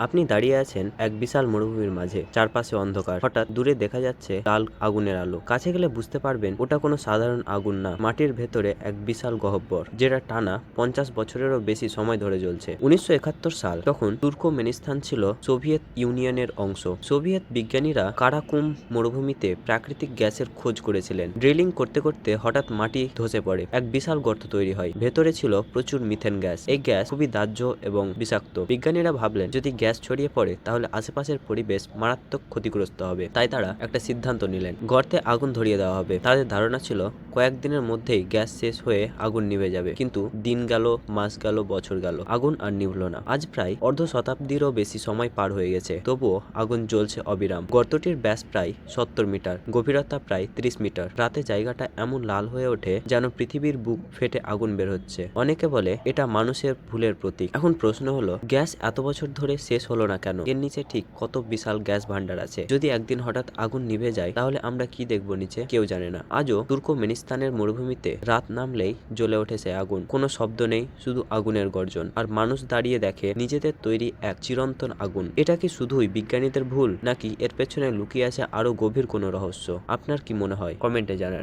আপনি দাঁড়িয়ে আছেন এক বিশাল মরুভূমির মাঝে, চারপাশে অন্ধকার। হঠাৎ দূরে দেখা যাচ্ছে লাল আগুনের আলো। কাছে গেলে বুঝতে পারবেন ওটা কোনো সাধারণ আগুন না, মাটির ভেতরে এক বিশাল গহ্বর, যেটা টানা 50 বছরেরও বেশি সময় ধরে জ্বলছে। 1971 সাল, তখন তুর্কমেনিস্তান ছিল সোভিয়েত ইউনিয়নের অংশ। সোভিয়েত বিজ্ঞানীরা কারাকুম মরুভূমিতে প্রাকৃতিক গ্যাসের খোঁজ করেছিলেন। ড্রিলিং করতে করতে হঠাৎ মাটি ধসে পড়ে, এক বিশাল গর্ত তৈরি হয়। ভেতরে ছিল প্রচুর মিথেন গ্যাস। এই গ্যাস খুবই দাহ্য এবং বিষাক্ত। বিজ্ঞানীরা ভাবলেন যদি গ্যাস ছড়িয়ে পড়ে তাহলে আশেপাশের পরিবেশ মারাত্মক ক্ষতিগ্রস্ত হবে। তাই তারা একটা সিদ্ধান্ত নিলেন, গর্তে আগুন ধরিয়ে দেওয়া হবে। তাদের ধারণা ছিল কয়েকদিনের মধ্যেই গ্যাস শেষ হয়ে আগুন নিভে যাবে, কিন্তু দিন গেল, মাস গেল, বছর গেল, আগুন আর নিভল না। আজ প্রায় অর্ধ শতাব্দীরও বেশি সময় পার হয়ে গেছে, তবুও আগুন জ্বলছে অবিরাম। গর্তটির ব্যাস প্রায় 70 মিটার, গভীরতা প্রায় 30 মিটার। রাতে জায়গাটা এমন লাল হয়ে ওঠে যেন পৃথিবীর বুক ফেটে আগুন বের হচ্ছে। অনেকে বলে এটা মানুষের ভুলের প্রতীক। এখন প্রশ্ন হলো, গ্যাস এত বছর ধরে শেষ হলো না কেন? এর নিচে ঠিক কত বিশাল গ্যাস ভান্ডার আছে? যদি একদিন হঠাৎ আগুন নিভে যায় তাহলে আমরা কি দেখবো নিচে? কেউ জানে না। আজও তুর্কমেনিস্তানের মরুভূমিতে রাত নামলেই জ্বলে ওঠে সে আগুন। কোনো শব্দ নেই, শুধু আগুনের গর্জন, আর মানুষ দাঁড়িয়ে দেখে নিজেদের তৈরি এক চিরন্তন আগুন। এটা কি শুধুই বিজ্ঞানীদের ভুল, নাকি এর পেছনে লুকিয়ে আছে আরো গভীর কোনো রহস্য? আপনার কি মনে হয়? কমেন্টে জানান।